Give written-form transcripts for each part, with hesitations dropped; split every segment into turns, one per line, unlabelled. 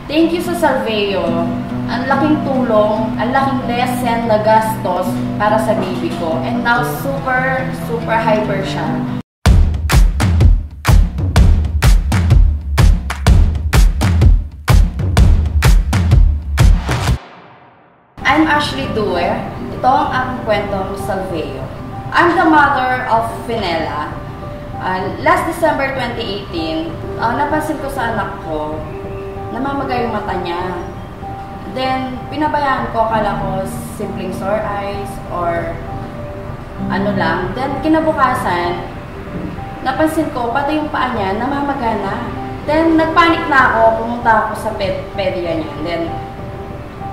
Thank you sa Salveo. Ang laking tulong, ang laking lesson na gastos para sa baby ko. And now, super hyper siya. I'm Ashley Due. Ito ang aking kwentong Salveo. I'm the mother of Finella. Last December 2018, napansin ko sa anak ko, namamagay yung mata niya. Then, pinabayaan ko, akala ko simpleng sore eyes or ano lang. Then, kinabukasan, napansin ko, pati yung paa niya, namamaga na. Then, nagpanik na ako, pumunta ako sa pedia niya. Then,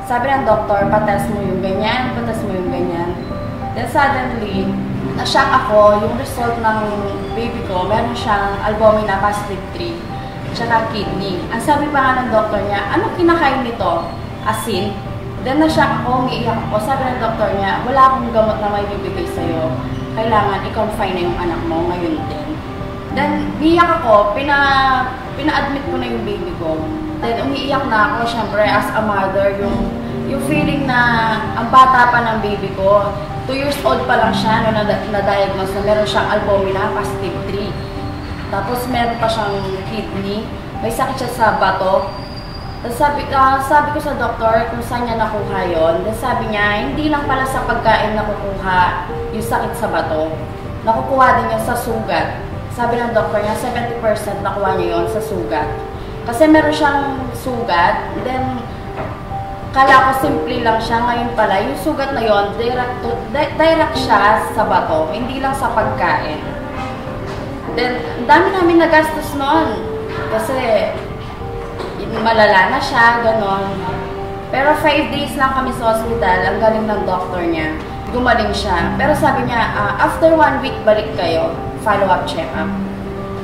sabi ng doktor, patas mo yung ganyan, patas mo yung ganyan. Then, suddenly, na-shock ako, yung result ng baby ko, meron siyang albumina positive 3, tsaka kidney. Ang sabi pa nga ng doktor niya, ano kinakain nito? Asin. Then, na-shock ako, umiiyak ako. Sabi ng doktor niya, wala akong gamot na may bibigay sa'yo. Kailangan i-confine na yung anak mo ngayon din. Then, umiiyak ako, pina-admit ko na yung baby ko. Then, umiiyak na ako, syempre, as a mother, yung feeling na ang bata pa ng baby ko, 2 years old pa lang siya, no, na-diagnose na meron siyang albumina, positive 3. Tapos, meron pa siyang kidney, may sakit siya sa bato. Tapos sabi ko sa doktor kung saan niya nakuha yun. Then sabi niya, hindi lang pala sa pagkain nakukuha yung sakit sa bato. Nakukuha din yun sa sugat. Sabi ng doktor niya, 70% nakuha niya yun sa sugat. Kasi meron siyang sugat, then kala ko simple lang siya. Ngayon pala, yung sugat na yun, direct siya sa bato, hindi lang sa pagkain. Then, ang dami namin nagastos noon. Kasi, malala na siya, ganon. Pero 5 days lang kami sa hospital, ang galing ng doctor niya. Gumaling siya. Pero sabi niya, after 1 week, balik kayo. Follow-up check-up.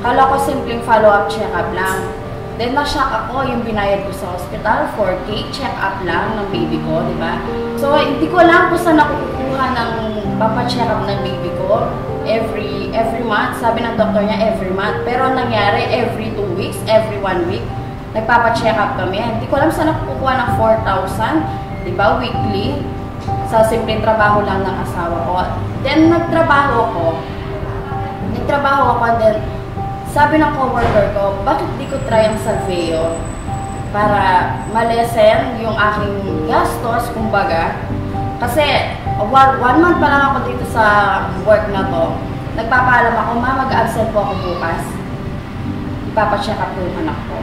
Kala ko simpleng follow-up check-up lang. Then, na-shock ako yung binayad ko sa hospital, 4K, check-up lang ng baby ko, di ba? So, hindi ko alam kung saan nakukuha ng papacheck-up ng baby ko. Every month, sabi ng doctor niya, every month. Pero nangyari, every 2 weeks, every 1 week. Nagpapacheck up kami. Hindi ko alam saan nakukuha ng 4,000, di ba, weekly, sa simpleng trabaho lang ng asawa ko. Then, nagtrabaho ako, then, sabi ng coworker ko, bakit di ko try ang Salveo para malesen yung aking gastos, kumbaga. Kasi, 1 month pa lang ako dito sa work na to. Nagpapaalam ako, mag-absent po ako bukas. Ipapacheck up ko yung anak ko.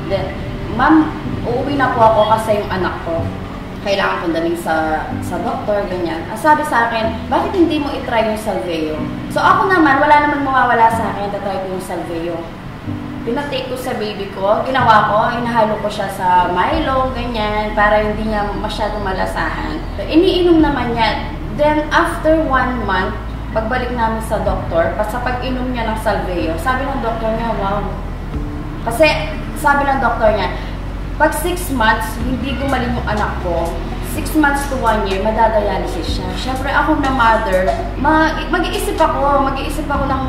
Then, ma'am, uuwi na po ako kasi yung anak ko, kailangan kong daling sa doktor, ganyan. Sabi sa akin, bakit hindi mo itry yung Salveo? So ako naman, wala naman mawawala sa akin, tatry ko yung Salveo. Pinatake ko sa baby ko, ginawa ko, inahalo ko siya sa Milo, ganyan, para hindi niya masyadong malasahan. So, iniinom naman niya. Then, after 1 month, pagbalik namin sa doktor, sa pag-inom niya ng Salveo, sabi ng doktor niya, wow. Kasi, sabi ng doktor niya, pag 6 months, hindi gumaling yung anak ko, 6 months to 1 year, madadialysis siya. Siyempre, ako na mother, mag-iisip ako ng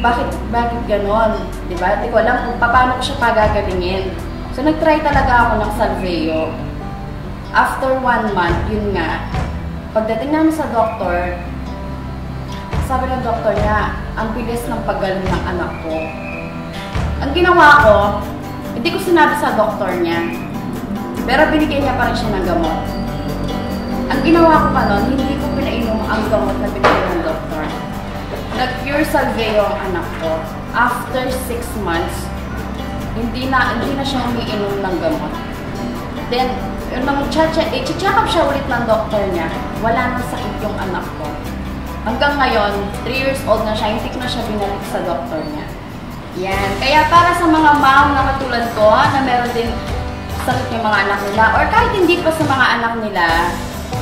bakit ganon, di ba? Di ko alam kung paano ko siya pagagalingin. So, nag-try talaga ako ng Salveo. After 1 month, yun nga, pagdating namin sa doktor, sabi ng doktor niya, ang bilis ng paggaling ng anak ko. Ang ginawa ko, hindi ko sinabi sa doktor niya, pero binigyan niya pa rin siya ng gamot. Ang ginawa ko pa nun, hindi ko pinainom ang gamot na binigyan ng doktor. Nag-pure Salveo ang anak ko. After 6 months, hindi na siya umiinom ng gamot. Then, nung i-check up siya ulit ng doktor niya, wala nang sakit yung anak ko. Hanggang ngayon, 3 years old na siya, hindi ko na siya binalik sa doktor niya. Yan. Kaya para sa mga mom na katulad ko, na meron din sakit yung mga anak nila, or kahit hindi pa sa mga anak nila,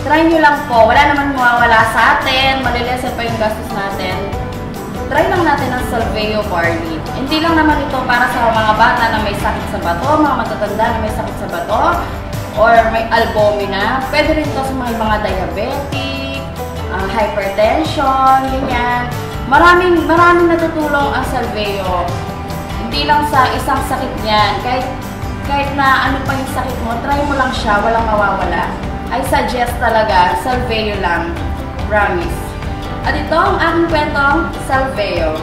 try nyo lang po. Wala naman mawawala sa atin, malilesen pa yung gastos natin. Try lang natin ang Salveo Barley. Hindi lang naman ito para sa mga bata na may sakit sa bato, mga matatanda na may sakit sa bato, or may albumina. Pwede rin ito sa mga diabetic, hypertension, ganyan. Maraming natutulong ang Salveo. Hindi lang sa isang sakit niyan. Kahit kahit na ano pa yung sakit mo, try mo lang siya, walang mawawala. I suggest talaga, Salveo lang. Promise. At ito ang aking kwentong Salveo.